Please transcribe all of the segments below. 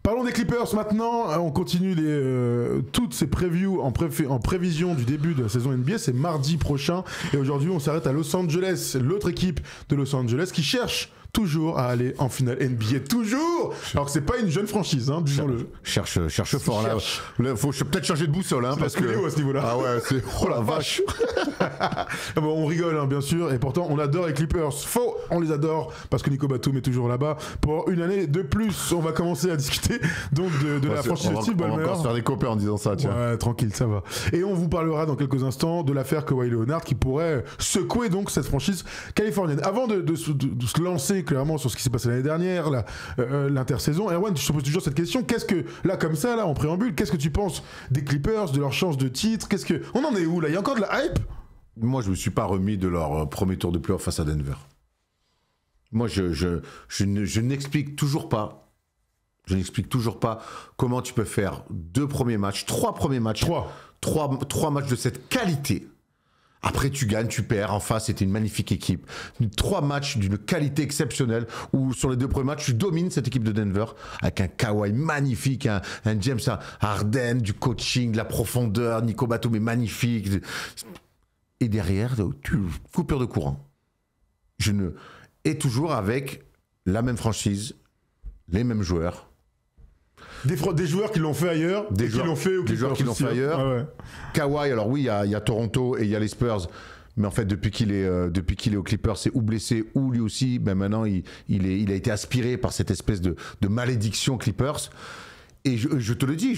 Parlons des Clippers maintenant. On continue toutes ces previews en prévision du début de la saison NBA. C'est mardi prochain. Et aujourd'hui, on s'arrête à Los Angeles. L'autre équipe de Los Angeles qui cherche toujours à aller en finale NBA. Toujours. Alors que c'est pas une jeune franchise, hein, disons-le. Cherche fort là. Faut peut-être changer de boussole, hein, parce que à ce niveau-là. Ah ouais, c'est oh la vache. Bon, on rigole, hein, bien sûr, et pourtant on adore les Clippers. Faux, on les adore parce que Nico Batum est toujours là-bas pour une année de plus. On va commencer à discuter donc de la franchise de Steve Ballmer. On va encore se faire des copains en disant ça, tiens. Ouais, tranquille, ça va. Et on vous parlera dans quelques instants de l'affaire Kawhi Leonard qui pourrait secouer donc cette franchise californienne. Avant de se lancer clairement sur ce qui s'est passé l'année dernière, l'intersaison, Erwan, je te pose toujours cette question. Qu'est-ce que, là, comme ça, là, en préambule, qu'est-ce que tu penses des Clippers, de leur chance de titre? On en est où, là? Il y a encore de la hype? Moi, je me suis pas remis de leur premier tour de playoff face à Denver. Moi, je n'explique toujours pas. Je n'explique toujours pas comment tu peux faire trois premiers matchs, trois matchs de cette qualité. Après, tu gagnes, tu perds. En face, c'était une magnifique équipe. 3 matchs d'une qualité exceptionnelle où, sur les 2 premiers matchs, tu domines cette équipe de Denver avec un Kawhi magnifique, un James Harden, du coaching, de la profondeur. Nico Batum est magnifique. Et derrière, coupure de courant. Et toujours avec la même franchise, les mêmes joueurs. Des joueurs qui l'ont fait ailleurs, des joueurs qui l'ont fait ailleurs. Ah ouais. Kawhi, alors oui, il y a Toronto et il y a les Spurs, mais en fait depuis qu'il est aux Clippers, c'est ou blessé ou lui aussi, ben maintenant il a été aspiré par cette espèce de malédiction Clippers. Et je te le dis,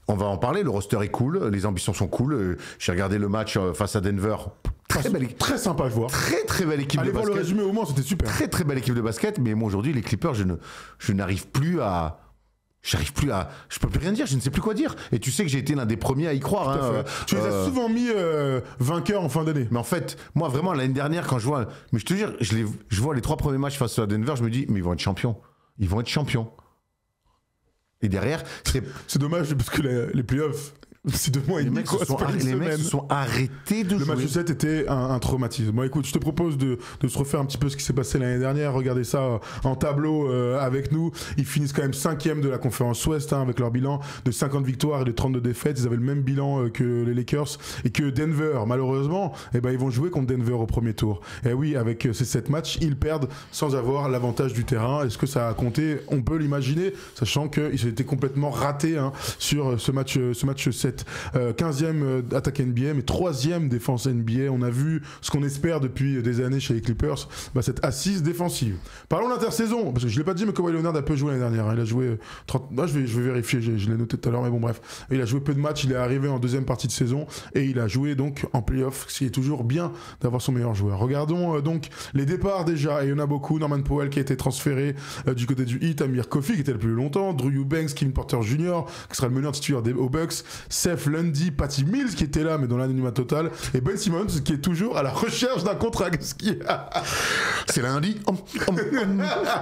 on va en parler. Le roster est cool, les ambitions sont cool. J'ai regardé le match face à Denver. Très sympa à voir. Très belle équipe de basket. Allez voir le résumé au moins, c'était super. Très belle équipe de basket. Mais moi aujourd'hui, les Clippers, je n'arrive plus à. Je peux plus rien dire, je ne sais plus quoi dire. Et tu sais que j'ai été l'un des premiers à y croire. Hein, tu les as souvent mis vainqueurs en fin d'année. Mais en fait, moi vraiment l'année dernière, quand je vois, mais je te jure, je vois les 3 premiers matchs face à Denver, je me dis, mais ils vont être champions. Ils vont être champions. Et derrière, c'est dommage parce que les playoffs. C'est 2 mois et demi. Les mecs se sont arrêtés de jouer. Le match 7 était un traumatisme. Bon, écoute, je te propose de se refaire un petit peu ce qui s'est passé l'année dernière. Regardez ça en tableau avec nous. Ils finissent quand même 5e de la conférence Ouest avec leur bilan de 50 victoires et de 32 défaites. Ils avaient le même bilan que les Lakers et que Denver. Malheureusement, ils vont jouer contre Denver au premier tour. Et oui, avec ces 7 matchs, ils perdent sans avoir l'avantage du terrain. Est-ce que ça a compté? On peut l'imaginer, sachant qu'ils étaient complètement ratés sur ce match 7. 15e attaque NBA, mais 3e défense NBA. On a vu ce qu'on espère depuis des années chez les Clippers, cette assise défensive. Parlons de l'intersaison, parce que je ne l'ai pas dit, mais Kawhi Leonard a peu joué l'année dernière. Il a joué 30... je vais vérifier, je l'ai noté tout à l'heure, mais bon, bref. Il a joué peu de matchs, il est arrivé en 2e partie de saison, et il a joué donc en playoff, ce qui est toujours bien d'avoir son meilleur joueur. Regardons donc les départs déjà, et il y en a beaucoup. Norman Powell qui a été transféré du côté du Heat, Amir Kofi qui était le plus longtemps, Drew Eubanks, Kevin Porter Jr., qui sera le meneur titulaire aux Bucks, Seth Lundy, Patty Mills qui était là mais dans l'anonymat total, et Ben Simmons qui est toujours à la recherche d'un contrat. C'est lundi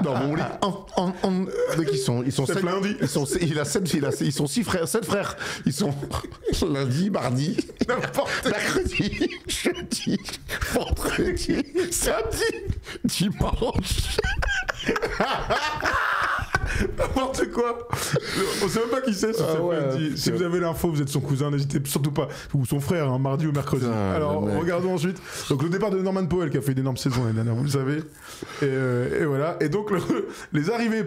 dans mon lit. Donc ils sont 7 lundi. Ils sont 6 frères, 7 frères. Ils sont lundi, mardi, mercredi, jeudi, vendredi, samedi, dimanche. N'importe quoi. On sait même pas qui c'est. Si vous avez l'info, vous êtes son cousin, n'hésitez surtout pas. Ou son frère, mardi ou mercredi. Alors regardons ensuite. Donc le départ de Norman Powell qui a fait une énorme saison l'année dernière, vous le savez. Et voilà. Et donc les arrivées,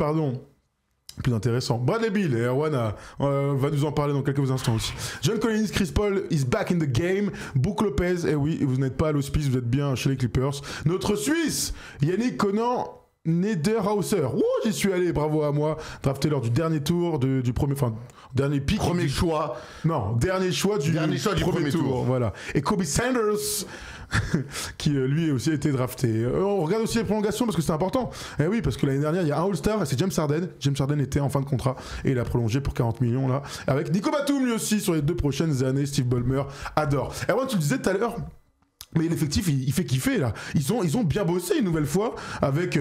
plus intéressant. Bradley Beal et Erwan va nous en parler dans quelques instants aussi. John Collins, Chris Paul is back in the game. Brook Lopez, oui, vous n'êtes pas à l'hospice, vous êtes bien chez les Clippers. Notre Suisse, Yannick Conan Niederhauser. J'y suis allé, bravo à moi. Drafté lors du dernier tour dernier pick. Dernier choix du premier tour. Voilà. Et Kobe Sanders, qui lui aussi a été drafté. On regarde aussi les prolongations parce que c'est important. Et oui, parce que l'année dernière, il y a un All-Star et c'est James Harden. James Harden était en fin de contrat et il a prolongé pour 40 millions là. Avec Nico Batum lui aussi sur les 2 prochaines années. Steve Ballmer adore. Et moi, tu le disais tout à l'heure, mais l'effectif, il fait kiffer là. Ils ont bien bossé une nouvelle fois avec...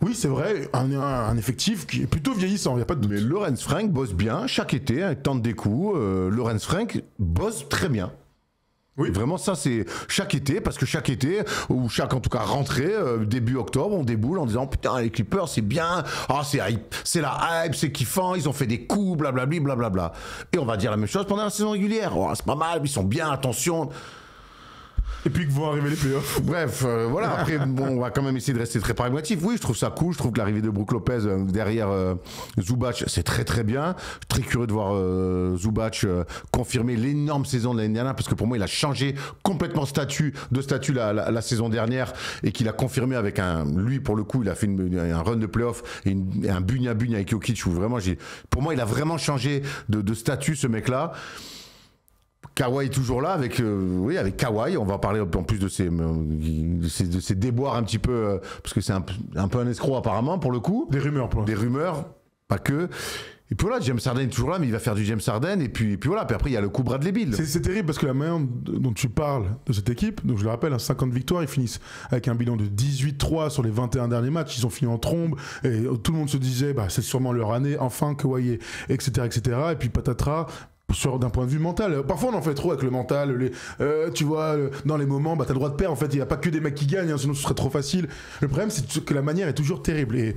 oui, c'est vrai, un effectif qui est plutôt vieillissant, il n'y a pas de doute. Mais Lawrence Frank bosse bien chaque été, il tente des coups. Lawrence Frank bosse très bien. Oui. Vraiment, ça, c'est chaque été, parce que chaque été, ou chaque, en tout cas, rentrée, début octobre, on déboule en disant putain, les Clippers, c'est bien, c'est la hype, c'est kiffant, ils ont fait des coups, blablabli, blablabla. Et on va dire la même chose pendant la saison régulière. Oh, c'est pas mal, ils sont bien, attention. Et puis que vont arriver les playoffs. Bref, voilà. Après, bon, on va quand même essayer de rester très pragmatique. Oui, je trouve ça cool. Je trouve que l'arrivée de Brook Lopez derrière Zubac, c'est très très bien. Je suis très curieux de voir Zubac confirmer l'énorme saison de l'année dernière, parce que pour moi, il a changé complètement de statut la saison dernière, et qu'il a confirmé avec lui, pour le coup, il a fait un run de playoff et un bugne-à-bugne avec Jokic, où vraiment, pour moi, il a vraiment changé de statut, ce mec-là. Kawhi est toujours là avec Kawhi. On va parler en plus de ses déboires un petit peu, parce que c'est un peu un escroc apparemment pour le coup. Des rumeurs, pas que. Et puis voilà, James Harden est toujours là, mais il va faire du James Harden, et puis voilà. Puis après, il y a le coup Bradley Beal. C'est terrible parce que la manière dont tu parles de cette équipe, donc je le rappelle, 50 victoires, ils finissent avec un bilan de 18-3 sur les 21 derniers matchs. Ils ont fini en trombe, et tout le monde se disait, c'est sûrement leur année, enfin, Kawhi, etc. Et puis patatras. D'un point de vue mental, parfois on en fait trop avec le mental, tu vois, dans les moments, t'as le droit de perdre, en fait, il n'y a pas que des mecs qui gagnent, sinon ce serait trop facile. Le problème, c'est que la manière est toujours terrible, et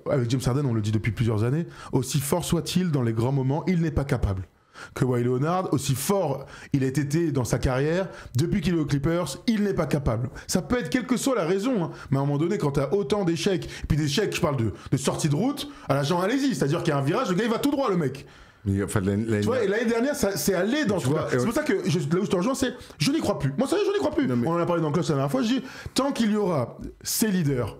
avec James Harden, on le dit depuis plusieurs années, aussi fort soit-il dans les grands moments, il n'est pas capable. Kawhi Leonard, aussi fort il a été dans sa carrière, depuis qu'il est aux Clippers, il n'est pas capable. Ça peut être quelle que soit la raison, mais à un moment donné, quand t'as autant d'échecs, puis d'échecs, je parle de sortie de route, à la Jean Alési, c'est-à-dire qu'il y a un virage, le gars il va tout droit, le mec. Mais, enfin, tu vois, et l'année dernière, c'est allé dans ce cas. C'est pour ça que là où je te rejoins, c'est je n'y crois plus. Moi, ça, je n'y crois plus. Non, mais... On en a parlé dans le club la dernière fois. Je dis tant qu'il y aura ces leaders,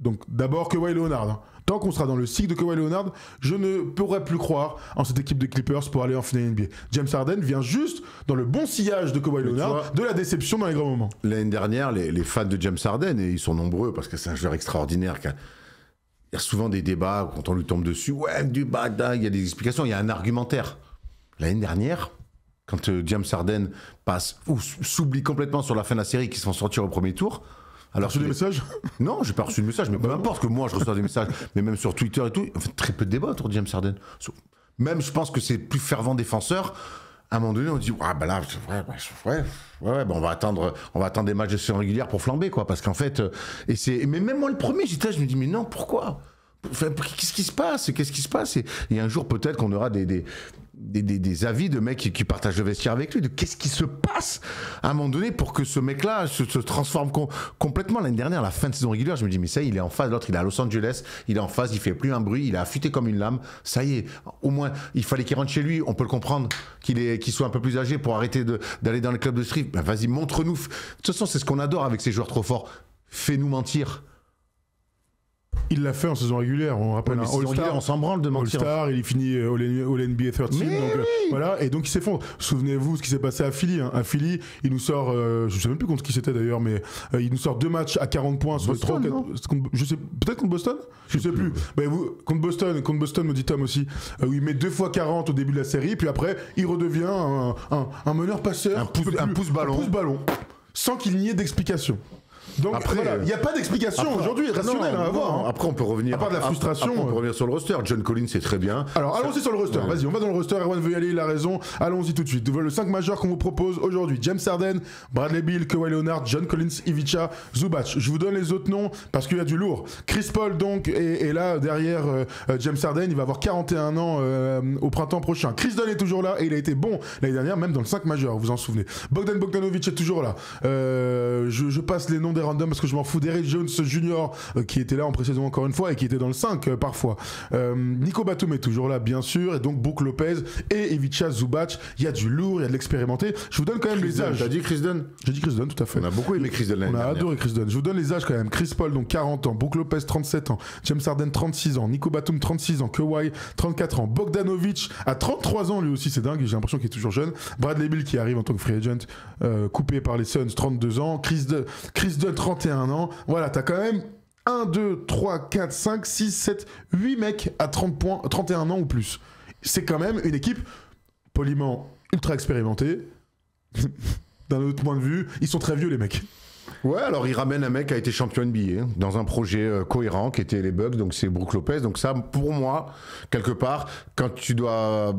donc d'abord Kawhi Leonard, tant qu'on sera dans le cycle de Kawhi Leonard, je ne pourrais plus croire en cette équipe de Clippers pour aller en finale NBA. James Harden vient juste dans le bon sillage de Kawhi Leonard, de la déception dans les grands moments. L'année dernière, les fans de James Harden, et ils sont nombreux parce que c'est un joueur extraordinaire. Il y a souvent des débats quand on lui tombe dessus. Ouais, du bad, il y a des explications, il y a un argumentaire. L'année dernière, quand James Harden passe ou s'oublie complètement sur la fin de la série, qu'ils se font sortir au premier tour. Alors, tu as reçu des messages ? Non, j'ai pas reçu de messages, mais peu importe que moi je reçois des messages, mais même sur Twitter et tout, en fait, très peu de débats autour de James Harden. Même, je pense que c'est plus fervent défenseur. À un moment donné, on dit là, on va attendre des matchs de saison régulière pour flamber, quoi, parce qu'en fait, mais même moi le premier, j'étais là, je me dis mais non, pourquoi ? Qu'est-ce qui se passe ? Et un jour peut-être qu'on aura des avis de mecs qui partagent le vestiaire avec lui, de qu'est-ce qui se passe à un moment donné pour que ce mec-là se transforme complètement. L'année dernière, à la fin de saison régulière, je me dis mais ça y est, il est en phase, l'autre il est à Los Angeles, il est en phase, il fait plus un bruit, il est affûté comme une lame, ça y est, au moins il fallait qu'il rentre chez lui, on peut le comprendre, qu'il soit un peu plus âgé pour arrêter d'aller dans les clubs de street. Ben vas-y, montre-nous. De toute façon, c'est ce qu'on adore avec ces joueurs trop forts, fais-nous mentir. Il l'a fait en saison régulière, on rappelle un All-Star, on s'en branle de mentir. All-Star, il finit au NBA 13, donc, voilà, et donc il s'effondre. Souvenez-vous ce qui s'est passé à Philly. À Philly, il nous sort, je sais même plus contre qui c'était d'ailleurs, mais il nous sort 2 matchs à 40 points sur Boston, les 3 4, je sais, peut-être contre Boston, je sais plus. Contre Boston, me dit Tom aussi, où il met 2 fois 40 au début de la série, puis après il redevient un meneur passeur, un pouce ballon, sans qu'il n'y ait d'explication. Donc après, il n'y a pas d'explication aujourd'hui rationnelle à avoir. Après, on peut revenir. À part de la frustration. Après, on peut revenir sur le roster. John Collins, c'est très bien. Alors, allons-y sur le roster. Ouais. Vas-y, on va dans le roster. Erwan veut y aller, il a raison. Allons-y tout de suite. Le 5 majeur qu'on vous propose aujourd'hui: James Harden, Bradley Beal, Kawhi Leonard, John Collins, Ivica, Zubac. Je vous donne les autres noms parce qu'il y a du lourd. Chris Paul, donc, est là derrière James Harden. Il va avoir 41 ans au printemps prochain. Chris Dunn est toujours là et il a été bon l'année dernière, même dans le 5 majeur, vous vous en souvenez. Bogdan Bogdanovic est toujours là. Je passe les noms des randoms parce que je m'en fous. Derrick Jones Jr. Qui était là en pré-saison encore une fois et qui était dans le 5 parfois. Nico Batum est toujours là bien sûr, et donc Brook Lopez et Ivica Zubac. Il y a du lourd, il y a de l'expérimenté. Je vous donne quand même les âges. T'as dit Chris Dunn ? J'ai dit Chris Dunn, tout à fait. On a beaucoup aimé Chris Dunn l'année dernière. On a adoré Chris Dunn. Je vous donne les âges quand même. Chris Paul, donc 40 ans. Brook Lopez, 37 ans. James Harden, 36 ans. Nico Batum, 36 ans. Kawhi, 34 ans. Bogdanovic, à 33 ans lui aussi, c'est dingue, j'ai l'impression qu'il est toujours jeune. Bradley Beal qui arrive en tant que free agent, coupé par les Suns, 32 ans. Chris Dunn, 31 ans. Voilà, t'as quand même 1, 2, 3, 4, 5, 6, 7, 8 mecs à 30 points, 31 ans ou plus. C'est quand même une équipe poliment ultra expérimentée. D'un autre point de vue, ils sont très vieux les mecs. Ouais, alors il ramène un mec qui a été champion NBA dans un projet cohérent qui était les Bucks, donc c'est Brook Lopez. Donc ça, pour moi, quelque part, quand tu dois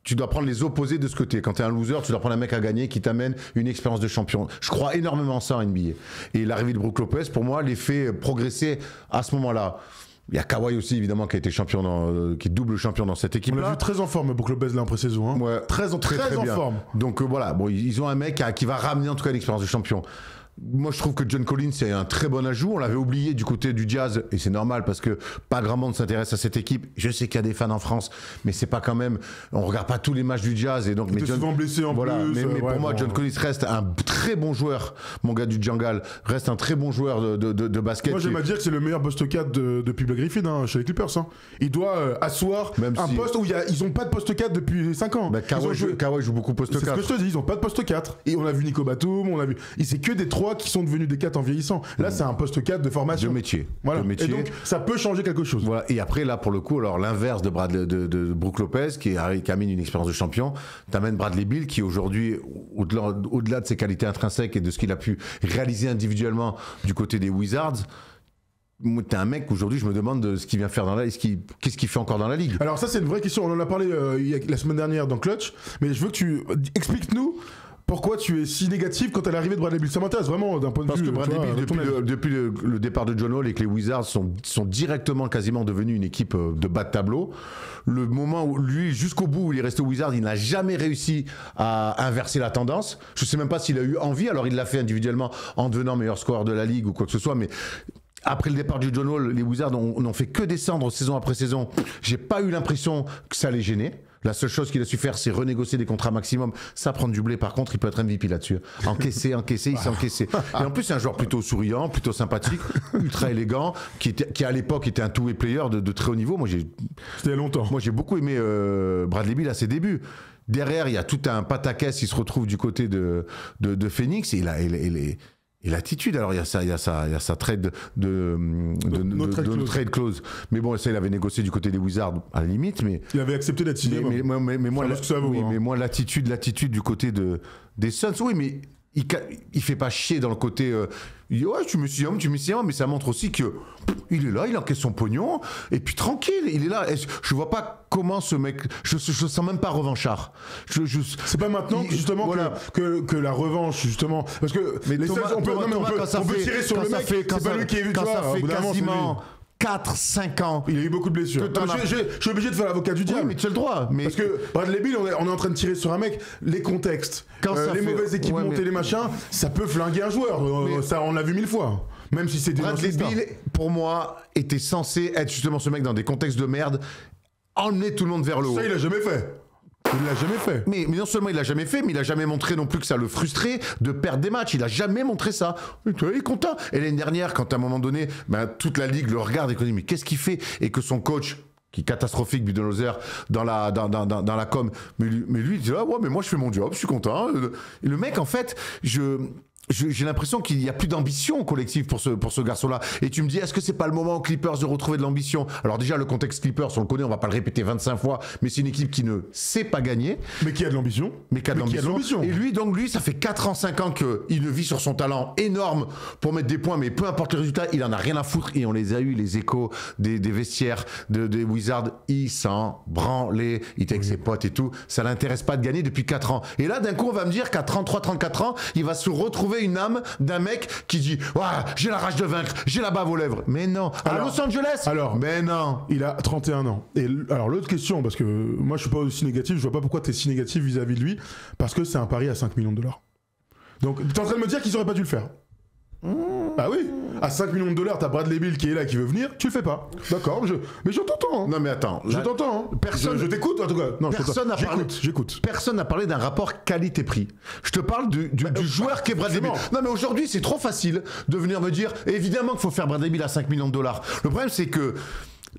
tu dois prendre les opposés de ce côté. Quand tu es un loser, tu dois prendre un mec à gagner qui t'amène une expérience de champion. Je crois énormément à ça en NBA. Et l'arrivée de Brook Lopez, pour moi, les fait progresser à ce moment-là. Il y a Kawhi aussi, évidemment, qui a été champion, qui est double champion dans cette équipe-là. On l'a vu très en forme, Brook Lopez, là, en pré-saison. Hein. Ouais, très en forme. Donc voilà, bon, ils ont un mec qui va ramener en tout cas l'expérience de champion. Moi, je trouve que John Collins, c'est un très bon ajout. On l'avait oublié du côté du Jazz, et c'est normal parce que pas grand monde s'intéresse à cette équipe. Je sais qu'il y a des fans en France, mais c'est pas quand même. On regarde pas tous les matchs du Jazz, et donc. Il était souvent blessé en plus. Mais pour moi, John Collins reste un très bon joueur. Mon gars du Jungle reste un très bon joueur de basket. Moi, j'aime à dire que c'est le meilleur poste 4 depuis Blake Griffin hein, chez les Clippers. Hein. Il doit asseoir même un poste où ils ont pas de poste 4 depuis 5 ans. Bah, Kawhi joue beaucoup poste 4. C'est ce que je te dis, ils ont pas de poste 4. Et on a vu Nico Batum, c'est que des 3 qui sont devenus des 4 en vieillissant. Là, c'est un poste 4 de formation. De métier. Voilà. De métier. Et donc, ça peut changer quelque chose. Voilà. Et après, là, pour le coup, alors l'inverse de Brook Lopez, qui amène une expérience de champion, t'amènes Bradley Beal, qui aujourd'hui, au-delà de ses qualités intrinsèques et de ce qu'il a pu réaliser individuellement du côté des Wizards, t'es un mec aujourd'hui, je me demande de ce qu'il vient faire dans la ligue, qu'est-ce qu'il fait encore dans la ligue. Alors ça, c'est une vraie question. On en a parlé la semaine dernière dans Clutch, mais je veux que tu expliques-nous. Pourquoi tu es si négatif quand à l'arrivée de Bradley Beal? Ça m'intéresse vraiment d'un point de vue. Parce que Bradley Beal, depuis le départ de John Wall et que les Wizards sont directement quasiment devenus une équipe de bas de tableau, le moment où lui, jusqu'au bout où il est resté au Wizards, il n'a jamais réussi à inverser la tendance. Je ne sais même pas s'il a eu envie, alors il l'a fait individuellement en devenant meilleur scoreur de la ligue ou quoi que ce soit, mais après le départ du John Wall, les Wizards n'ont fait que descendre saison après saison. J'ai pas eu l'impression que ça les gênait. La seule chose qu'il a su faire, c'est renégocier des contrats maximum. Ça prend du blé, par contre, il peut être MVP là-dessus. Encaisser, il s'est encaissé. Et en plus, c'est un joueur plutôt souriant, plutôt sympathique, ultra élégant, qui à l'époque était un two-way player de très haut niveau. C'était longtemps. Moi, j'ai beaucoup aimé Bradley Beal à ses débuts. Derrière, il y a tout un pataquès qui se retrouve du côté de Phoenix. Et et l'attitude, alors il y a sa trade trade clause. Mais bon, ça, il avait négocié du côté des Wizards à la limite. Mais il avait accepté d'être signé. Mais moi, l'attitude du côté des Suns, oui, mais il fait pas chier dans le côté. Il dit ouais, tu me suis mais ça montre aussi que il est là, il encaisse son pognon et puis tranquille, il est là. Je vois pas comment ce mec, je sens même pas revanchard. C'est pas maintenant justement que la revanche justement parce que mais les Thomas, on peut tirer sur le mec. C'est pas lui qui est vu quand ça fait quasiment 4-5 ans. Il a eu beaucoup de blessures. Je suis obligé de faire l'avocat du diable. Oui, mais tu as le droit. Parce que Bradley Beal, on est en train de tirer sur un mec. Les contextes, les mauvaises équipes montées, les machins, ça peut flinguer un joueur. Ça, on l'a vu 1000 fois. Même si c'est des Bradley Beal, pour moi, était censé être justement ce mec dans des contextes de merde, emmener tout le monde vers le haut. Ça, il a jamais fait. Il l'a jamais fait. Mais non seulement il l'a jamais fait, mais il a jamais montré non plus que ça le frustrait de perdre des matchs. Il a jamais montré ça. Il est content. Et l'année dernière, quand à un moment donné, toute la ligue le regarde et qu'on dit mais qu'est-ce qu'il fait, et que son coach, qui est catastrophique, Budenholzer, dans la com, mais lui il dit ah ouais, mais moi je fais mon job, je suis content. Et le mec, en fait, j'ai l'impression qu'il n'y a plus d'ambition collective pour ce garçon-là. Et tu me dis, est-ce que c'est pas le moment aux Clippers de retrouver de l'ambition? Alors déjà, le contexte Clippers, on le connaît, on va pas le répéter 25 fois, mais c'est une équipe qui ne sait pas gagner. Mais qui a de l'ambition. Et lui, ça fait 4 ans, 5 ans qu'il ne vit sur son talent énorme pour mettre des points, mais peu importe le résultat, il en a rien à foutre. Et on les a eu, les échos des vestiaires des Wizards, il s'en branlait, il était avec ses potes et tout. Ça l'intéresse pas de gagner depuis 4 ans. Et là, d'un coup, on va me dire qu'à 33, 34 ans, il va se retrouver une âme d'un mec qui dit j'ai la rage de vaincre, j'ai la bave aux lèvres. Mais non. À Los Angeles. Mais non. Il a 31 ans. Et alors l'autre question, parce que moi je suis pas aussi négatif, je vois pas pourquoi tu es si négatif vis-à-vis de lui, parce que c'est un pari à 5 millions de dollars. Donc tu es en train de me dire qu'ils auraient pas dû le faire. Bah oui, à 5 millions de dollars, t'as Bradley Beal qui est là, qui veut venir, tu le fais pas. D'accord, mais je t'entends. Non mais attends, je t'entends. Je t'écoute en tout cas. Non, j'écoute. Personne n'a parlé d'un rapport qualité-prix. Je te parle du joueur qui est Bradley Beal. Non mais aujourd'hui, c'est trop facile de venir me dire, évidemment qu'il faut faire Bradley Beal à 5 millions de dollars. Le problème, c'est que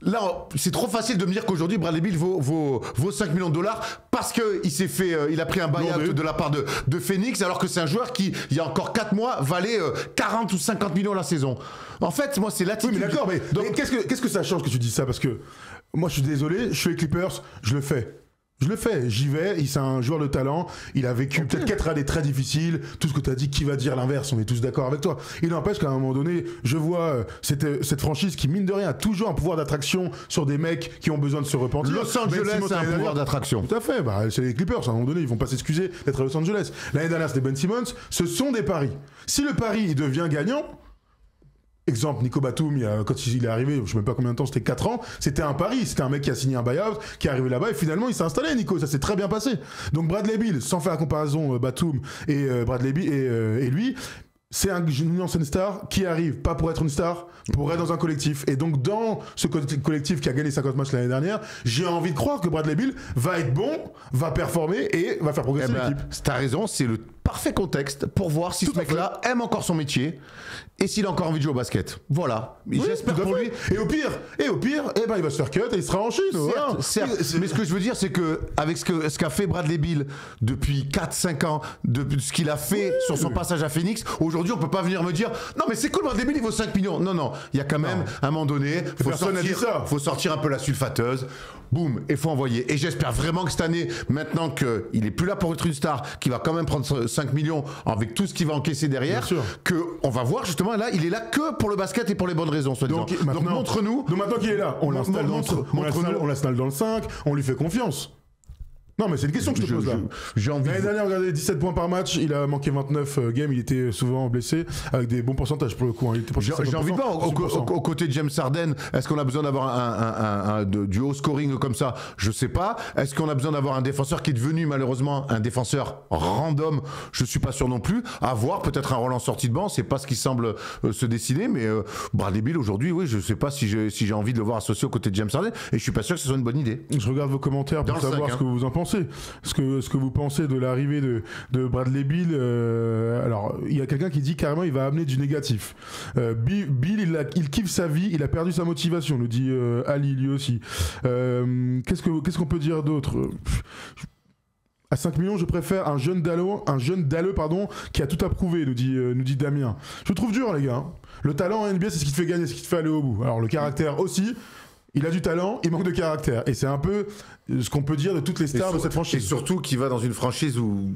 là, c'est trop facile de me dire qu'aujourd'hui Bradley Beal vaut 5 millions de dollars parce qu'il a pris un buyout de la part de Phoenix, alors que c'est un joueur qui, il y a encore 4 mois, valait 40 ou 50 millions la saison. En fait, moi, c'est l'attitude. Oui, mais d'accord, mais qu'est-ce que ça change que tu dis ça? Parce que moi, je suis désolé, je suis les Clippers, je le fais. Je le fais, j'y vais, c'est un joueur de talent, il a vécu peut-être 4 années très difficiles, tout ce que tu as dit, qui va dire l'inverse, on est tous d'accord avec toi. Il n'empêche qu'à un moment donné, je vois cette franchise qui, mine de rien, a toujours un pouvoir d'attraction sur des mecs qui ont besoin de se repentir. Los Angeles, c'est un pouvoir d'attraction. Tout à fait, c'est les Clippers, à un moment donné, ils vont pas s'excuser d'être à Los Angeles. L'année dernière, c'était Ben Simmons, ce sont des paris. Si le pari, il devient gagnant... Exemple, Nico Batum, quand il est arrivé, je ne sais même pas combien de temps, c'était 4 ans, c'était un pari, c'était un mec qui a signé un buyout, qui est arrivé là-bas et finalement il s'est installé, Nico, ça s'est très bien passé. Donc Bradley Beal, sans faire la comparaison Batum et Bradley Beal et lui, c'est une ancienne star qui arrive, pas pour être une star, pour être dans un collectif. Et donc, dans ce collectif qui a gagné 50 matchs l'année dernière, j'ai envie de croire que Bradley Beal va être bon, va performer et va faire progresser l'équipe. T'as raison, c'est le parfait contexte pour voir si ce mec-là aime encore son métier et s'il a encore envie de jouer au basket. Voilà. Oui, j'espère pour lui. Et au pire, il va se faire cut et il sera en Chine. Certes. Mais ce que je veux dire, c'est que avec ce qu'a fait Bradley Beal depuis 4-5 ans, depuis ce qu'il a fait sur son passage à Phoenix, aujourd'hui, on peut pas venir me dire non, mais c'est cool, Bradley Beal, il vaut 5 millions. Non, il y a quand même, à un moment donné, faut sortir un peu la sulfateuse. Boum, et faut envoyer. Et j'espère vraiment que cette année, maintenant qu'il est plus là pour être une star, qu'il va quand même prendre 5 millions avec tout ce qu'il va encaisser derrière, qu'on va voir justement, là, il est là que pour le basket et pour les bonnes raisons, soi-disant. Donc montre-nous. Donc maintenant qu'il est là, on l'installe dans le 5, on lui fait confiance. Non, mais c'est une question que je te pose là. L'année dernière, regardez, 17 points par match, il a manqué 29 games, il était souvent blessé, avec des bons pourcentages pour le coup. J'ai envie de voir, aux côtés de James Harden, est-ce qu'on a besoin d'avoir du haut scoring comme ça? Je sais pas. Est-ce qu'on a besoin d'avoir un défenseur qui est devenu malheureusement un défenseur random? Je suis pas sûr non plus. À voir, peut-être un rôle en sortie de banc, c'est pas ce qui semble se dessiner, mais Bradley Beal aujourd'hui, oui, je sais pas si j'ai envie de le voir associé aux côtés de James Harden, et je suis pas sûr que ce soit une bonne idée. Je regarde vos commentaires pour savoir ce que vous en pensez. Ce que vous pensez de l'arrivée de Bradley Beal. Alors, il y a quelqu'un qui dit carrément il va amener du négatif. Beal, il kiffe sa vie, il a perdu sa motivation, nous dit Ali, lui aussi. Qu'est-ce qu'on peut dire d'autre? À 5 millions, je préfère un jeune Dalleux, qui a tout approuvé, nous dit Damien. Je trouve dur, les gars. Le talent en NBA, c'est ce qui te fait gagner, c'est ce qui te fait aller au bout. Alors, le caractère aussi. Il a du talent, il manque de caractère. Et c'est un peu ce qu'on peut dire de toutes les stars de cette franchise. Et surtout qu'il va dans une franchise où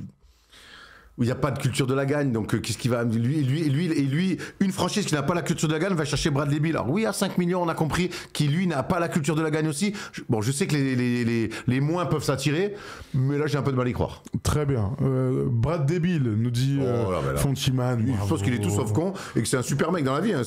il n'y a pas de culture de la gagne. Donc, qu'est-ce qu'il va. Lui, une franchise qui n'a pas la culture de la gagne va chercher Bradley Beal. Alors, oui, à 5 millions, on a compris qu'il, lui, n'a pas la culture de la gagne aussi. Bon, je sais que les moins peuvent s'attirer, mais là, j'ai un peu de mal à y croire. Très bien. Bradley Beal, nous dit Fontiman. Je pense qu'il est tout sauf con et que c'est un super mec dans la vie. Hein.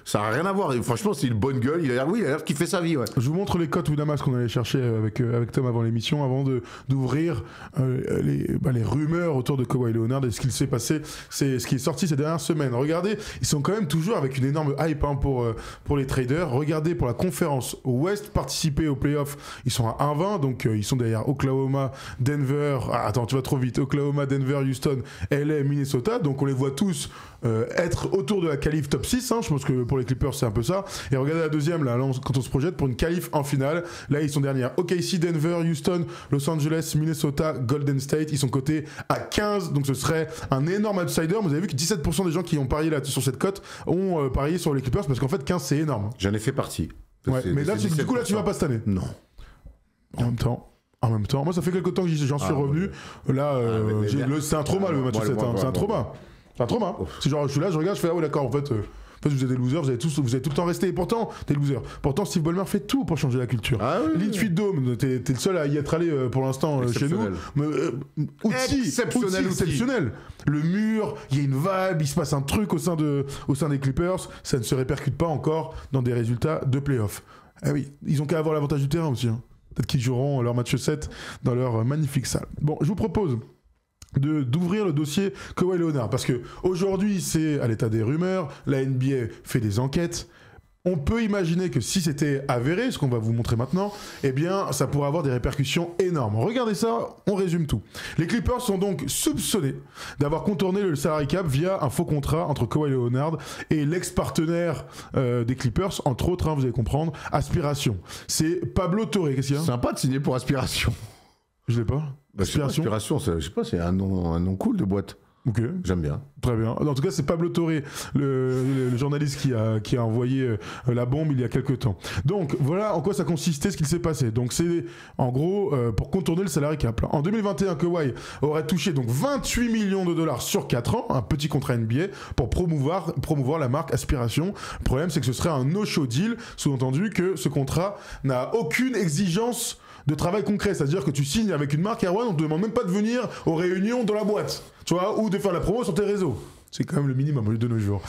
Ça n'a rien à voir. Et franchement, c'est une bonne gueule. Il a l'air qu'il fait sa vie. Ouais. Je vous montre les cotes Winamax qu'on allait chercher avec Tom avant l'émission, avant d'ouvrir les rumeurs autour de Kawhi Leonard et ce qu'il s'est passé, c'est ce qui est sorti ces dernières semaines. Regardez, ils sont quand même toujours avec une énorme hype pour les traders. Regardez pour la conférence Ouest, participer aux playoffs, ils sont à 1,20, donc ils sont derrière Oklahoma, Denver, attends, tu vas trop vite, Oklahoma, Denver, Houston, LA, Minnesota, donc on les voit tous être autour de la qualif top 6, hein. Je pense que pour les Clippers c'est un peu ça. Et regardez la deuxième, là quand on se projette pour une qualif en finale, là ils sont derrière OKC, Denver, Houston, Los Angeles, Minnesota, Golden State, ils sont cotés à 15, donc ce serait un énorme outsider. Vous avez vu que 17% des gens qui ont parié là sur cette cote ont parié sur les Clippers, parce qu'en fait 15 c'est énorme. J'en ai fait partie. Ouais, mais là du coup là tu vas pas cette année. Non. En même temps, moi ça fait quelques temps que j'en suis revenu. Là, c'est un trauma le match 7, c'est un trauma. C'est un trauma. C'est genre je suis là, je regarde, je fais ah ouais d'accord, en fait vous êtes des losers, vous avez tout le temps resté, et pourtant t'es loser. Pourtant Steve Ballmer fait tout pour changer la culture. L'Intuit Dome, t'es le seul à y être allé pour l'instant chez nous. Exceptionnel. Le mur, il y a une vibe, il se passe un truc au sein des Clippers, ça ne se répercute pas encore dans des résultats de playoff. Ah oui, ils ont qu'à avoir l'avantage du terrain aussi. Hein. Peut-être qu'ils joueront leur match 7 dans leur magnifique salle. Bon, je vous propose d'ouvrir le dossier Kawhi Leonard, parce que aujourd'hui c'est à l'état des rumeurs, la NBA fait des enquêtes. On peut imaginer que si c'était avéré, ce qu'on va vous montrer maintenant, eh bien ça pourrait avoir des répercussions énormes. Regardez ça, on résume tout. Les Clippers sont donc soupçonnés d'avoir contourné le salary cap via un faux contrat entre Kawhi Leonard et l'ex-partenaire des Clippers, entre autres, vous allez comprendre, Aspiration. C'est Pablo Torre, qu'est-ce qu'il y a ? Sympa de signer pour Aspiration. Je l'ai pas. Aspiration, je sais pas, c'est un nom cool de boîte. Ok. J'aime bien. Très bien. En tout cas, c'est Pablo Torre, le journaliste qui a envoyé la bombe il y a quelques temps. Donc, voilà en quoi ça consistait, ce qu'il s'est passé. Donc, c'est en gros pour contourner le salary cap. En 2021, Kawhi aurait touché donc 28 millions de dollars sur 4 ans, un petit contrat NBA, pour promouvoir la marque Aspiration. Le problème, c'est que ce serait un no-show deal, sous-entendu que ce contrat n'a aucune exigence de travail concret, c'est-à-dire que tu signes avec une marque Erwan, on te demande même pas de venir aux réunions dans la boîte, tu vois, ou de faire la promo sur tes réseaux. C'est quand même le minimum de nos jours.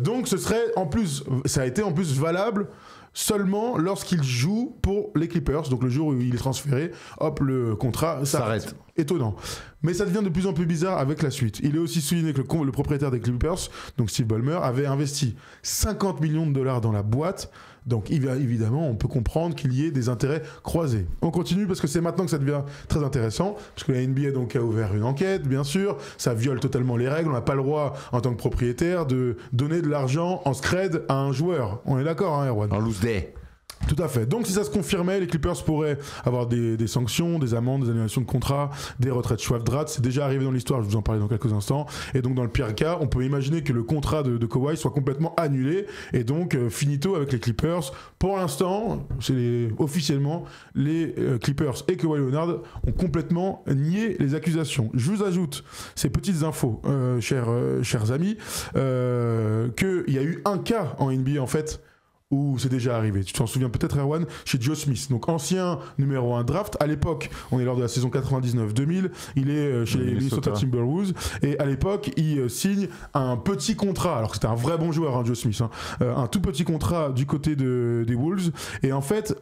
Donc ce serait en plus, ça a été en plus valable seulement lorsqu'il joue pour les Clippers. Donc le jour où il est transféré, hop, le contrat s'arrête. Étonnant. Mais ça devient de plus en plus bizarre avec la suite. Il est aussi souligné que le propriétaire des Clippers, donc Steve Ballmer, avait investi 50 millions de dollars dans la boîte. Donc évidemment, on peut comprendre qu'il y ait des intérêts croisés. On continue parce que c'est maintenant que ça devient très intéressant, parce que la NBA donc a ouvert une enquête, bien sûr, ça viole totalement les règles, on n'a pas le droit en tant que propriétaire de donner de l'argent en scred à un joueur. On est d'accord, hein, Erwan? En loose day. Tout à fait. Donc si ça se confirmait, les Clippers pourraient avoir des sanctions, des amendes, des annulations de contrats, des retraites Schwab-Draht. C'est déjà arrivé dans l'histoire, je vous en parlais dans quelques instants. Et donc dans le pire cas, on peut imaginer que le contrat de Kawhi soit complètement annulé et donc finito avec les Clippers. Pour l'instant, officiellement, les Clippers et Kawhi Leonard ont complètement nié les accusations. Je vous ajoute ces petites infos, chers amis, qu'il y a eu un cas en NBA en fait, où c'est déjà arrivé. Tu t'en souviens peut-être, Erwan, chez Joe Smith, donc ancien numéro 1 draft. À l'époque, on est lors de la saison 99-2000, il est chez les Minnesota Timberwolves, et à l'époque, il signe un petit contrat, alors que c'était un vrai bon joueur, hein, Joe Smith, hein, un tout petit contrat du côté des Wolves, et en fait,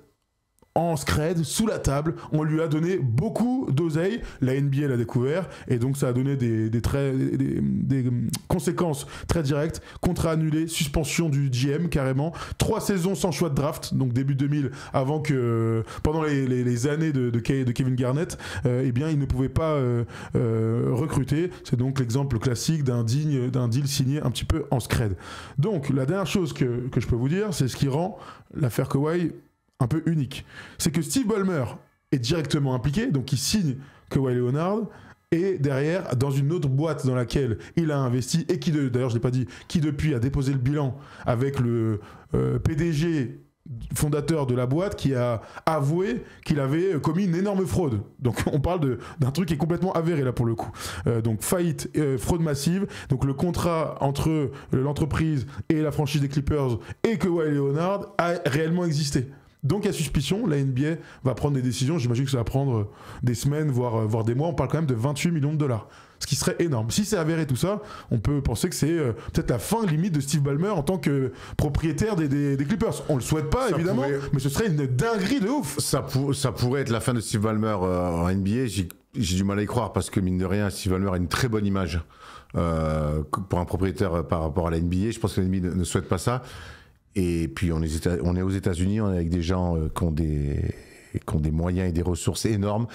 en scred, sous la table, on lui a donné beaucoup d'oseille. La NBA l'a découvert et donc ça a donné des conséquences très directes. Contrat annulé, suspension du GM carrément. 3 saisons sans choix de draft, donc début 2000, avant que pendant les années de Kevin Garnett, eh bien il ne pouvait pas recruter. C'est donc l'exemple classique d'un deal signé un petit peu en scred. Donc la dernière chose que je peux vous dire, c'est ce qui rend l'affaire Kawhi un peu unique. C'est que Steve Ballmer est directement impliqué, donc il signe Kawhi Leonard, et derrière, dans une autre boîte dans laquelle il a investi, et d'ailleurs je ne l'ai pas dit, qui depuis a déposé le bilan avec le PDG fondateur de la boîte qui a avoué qu'il avait commis une énorme fraude. Donc on parle d'un truc qui est complètement avéré là pour le coup. Donc faillite, fraude massive. Donc le contrat entre l'entreprise et la franchise des Clippers et Kawhi Leonard a réellement existé. Donc il y a suspicion, la NBA va prendre des décisions, j'imagine que ça va prendre des semaines, voire des mois, on parle quand même de 28 millions de dollars, ce qui serait énorme. Si c'est avéré tout ça, on peut penser que c'est peut-être la fin limite de Steve Ballmer en tant que propriétaire des Clippers. On le souhaite pas ça évidemment, mais ce serait une dinguerie de ouf. Ça pourrait être la fin de Steve Ballmer en NBA, j'ai du mal à y croire parce que mine de rien, Steve Ballmer a une très bonne image pour un propriétaire par rapport à la NBA, je pense que la NBA ne souhaite pas ça. Et puis on est aux États-Unis, on est avec des gens qui ont des moyens et des ressources énormes,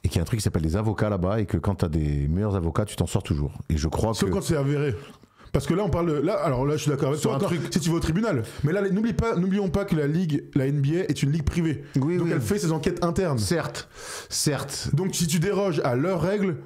et qu'il y a un truc qui s'appelle des avocats là-bas, et que quand tu as des meilleurs avocats, tu t'en sors toujours. Et je crois sauf quand c'est avéré. Parce que là, on parle. Alors là, je suis d'accord avec toi. Si tu vas au tribunal. Mais là, n'oublions pas que la NBA est une ligue privée. Oui, donc elle fait ses enquêtes internes. Certes. Donc si tu déroges à leurs règles,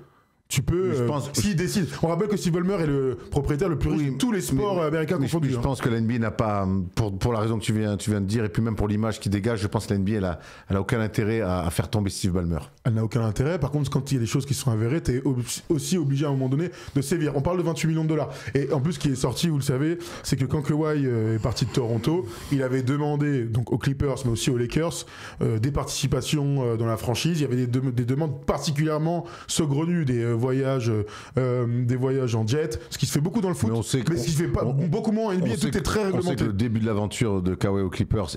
tu peux, s'il décide. On rappelle que Steve Ballmer est le propriétaire le plus riche de tous les sports américains confondus. Je pense que la NBA n'a pas, pour la raison que tu viens de dire, et puis même pour l'image qui dégage, je pense que la NBA, elle a aucun intérêt à faire tomber Steve Ballmer. Elle n'a aucun intérêt. Par contre, quand il y a des choses qui sont avérées, tu es aussi obligé à un moment donné de sévir. On parle de 28 millions de dollars. Et en plus, ce qui est sorti, vous le savez, c'est que quand Kawhi est parti de Toronto, il avait demandé donc aux Clippers, mais aussi aux Lakers, des participations dans la franchise. Il y avait des demandes particulièrement saugrenues, des voyages en jet, ce qui se fait beaucoup dans le foot, mais ce qui se fait pas beaucoup moins en NBA. Tout est très réglementé. On sait que le début de l'aventure de Kawhi aux Clippers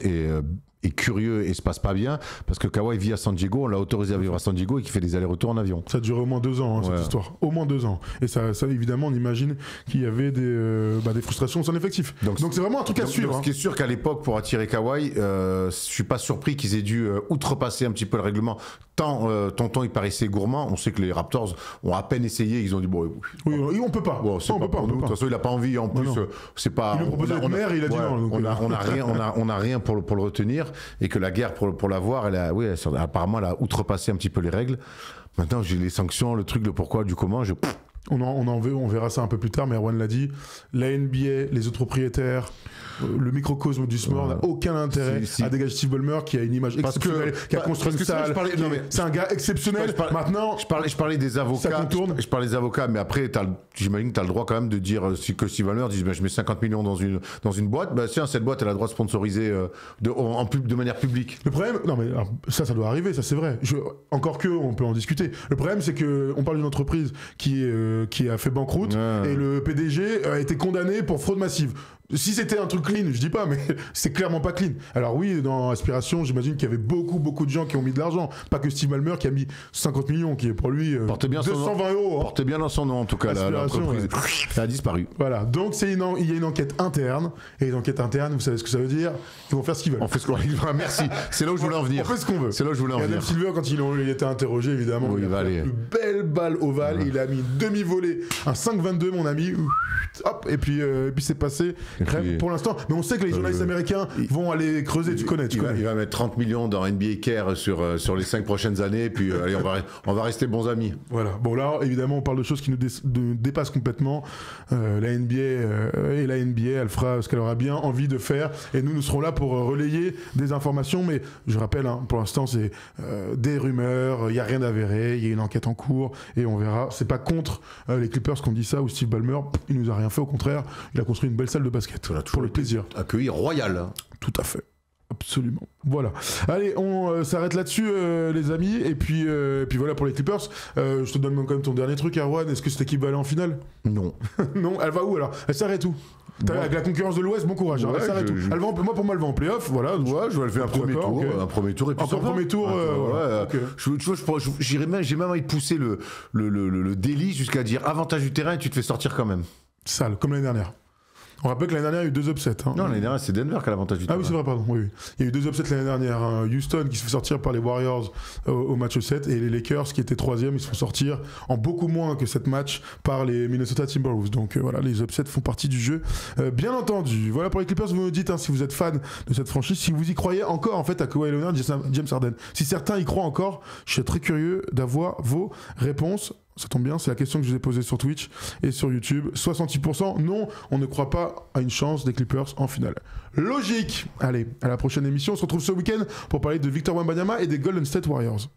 est curieux et se passe pas bien parce que Kawhi vit à San Diego, on l'a autorisé à vivre à San Diego et qui fait des allers-retours en avion. Ça a duré au moins 2 ans, cette histoire. Au moins 2 ans. Et ça évidemment, on imagine qu'il y avait des frustrations de son effectif. Donc c'est vraiment un truc à suivre. Ce qui est sûr qu'à l'époque, pour attirer Kawhi, je suis pas surpris qu'ils aient dû outrepasser un petit peu le règlement. Tant Tonton il paraissait gourmand, on sait que les Raptors ont à peine essayé, ils ont dit bon. Oui, on peut pas. Bon, on peut pas. De toute façon, il a pas envie. En plus, c'est pas. Il a proposé d'être maire, il a dit non. On a rien pour le retenir. Et que la guerre pour l'avoir, apparemment, elle a outrepassé un petit peu les règles. Maintenant, j'ai les sanctions, le truc, le pourquoi, du comment, on verra ça un peu plus tard, mais Erwan l'a dit. La NBA, les autres propriétaires, le microcosme du sport n'a aucun intérêt à dégager Steve Ballmer qui a une image exceptionnelle, qui a construit une salle. C'est un gars exceptionnel. Maintenant, je parlais des avocats. Ça contourne. Je parlais des avocats, mais après, j'imagine que tu as le droit quand même de dire que Steve Ballmer dit je mets 50 millions dans une boîte. Bah, tiens, cette boîte, elle a le droit de sponsoriser de manière publique. Le problème, non mais alors, ça doit arriver, ça c'est vrai. Encore que, on peut en discuter. Le problème, c'est que on parle d'une entreprise qui a fait banqueroute et le PDG a été condamné pour fraude massive. Si c'était un truc clean, je dis pas, mais c'est clairement pas clean. Alors oui, dans Aspiration, j'imagine qu'il y avait beaucoup de gens qui ont mis de l'argent. Pas que Steve Ballmer qui a mis 50 millions, qui est pour lui 220 euros. Hein. Portez bien dans son nom, en tout cas, l'entreprise. Elle a disparu. Voilà, donc il y a une enquête interne. Et une enquête interne, vous savez ce que ça veut dire? Ils vont faire ce qu'ils veulent. On fait ce qu'on veut. Merci, c'est là où je voulais en venir. On fait ce qu'on veut. C'est là où je voulais en venir. Adam Silver, quand il était interrogé, évidemment, il a fait une belle balle ovale. Il a mis une demi-volée, un 5-22, mon ami. Hop, et puis c'est passé. Pour l'instant, mais on sait que les journalistes américains vont aller creuser, tu connais. Il va mettre 30 millions dans NBA Care sur les 5 prochaines années, puis allez, on va rester bons amis. Voilà, bon là, évidemment, on parle de choses qui nous dépassent complètement. La NBA, elle fera ce qu'elle aura bien envie de faire, et nous serons là pour relayer des informations, mais je rappelle, pour l'instant, c'est des rumeurs, il n'y a rien d'avéré, il y a une enquête en cours, et on verra. C'est pas contre les Clippers qu'on dit ça, ou Steve Ballmer, il nous a rien fait, au contraire, il a construit une belle salle de basket. Voilà, pour le plaisir. Accueilli royal. Tout à fait. Absolument. Voilà. Allez, on s'arrête là-dessus, les amis. Et puis voilà pour les Clippers. Je te donne quand même ton dernier truc, Erwan. Est-ce que cette équipe va aller en finale? Non. Non, elle va où alors? Elle s'arrête où? Avec la concurrence de l'Ouest, bon courage. Ouais, elle s'arrête où? Pour moi, elle va en play-off. Voilà. Ouais, je vais le faire un premier tour. Okay. Un premier tour et puis un premier tour. Okay. J'ai même envie de pousser le délit jusqu'à dire avantage du terrain et tu te fais sortir quand même. Sale, comme l'année dernière. On rappelle que l'année dernière, il y a eu 2 upsets. Hein. Non, l'année dernière, c'est Denver qui a l'avantage du terrain. Ah oui, c'est vrai, pardon. Oui. Il y a eu 2 upsets l'année dernière. Houston qui se fait sortir par les Warriors au match 7 et les Lakers qui étaient 3e, ils se font sortir en beaucoup moins que 7 matchs par les Minnesota Timberwolves. Donc voilà, les upsets font partie du jeu. Bien entendu. Voilà pour les Clippers, vous me dites si vous êtes fan de cette franchise, si vous y croyez encore en fait à Kawhi Leonard, James Harden. Si certains y croient encore, je serais très curieux d'avoir vos réponses. Ça tombe bien, c'est la question que je vous ai posée sur Twitch et sur YouTube. 66%, non, on ne croit pas à une chance des Clippers en finale. Logique. Allez, à la prochaine émission. On se retrouve ce week-end pour parler de Victor Wembanyama et des Golden State Warriors.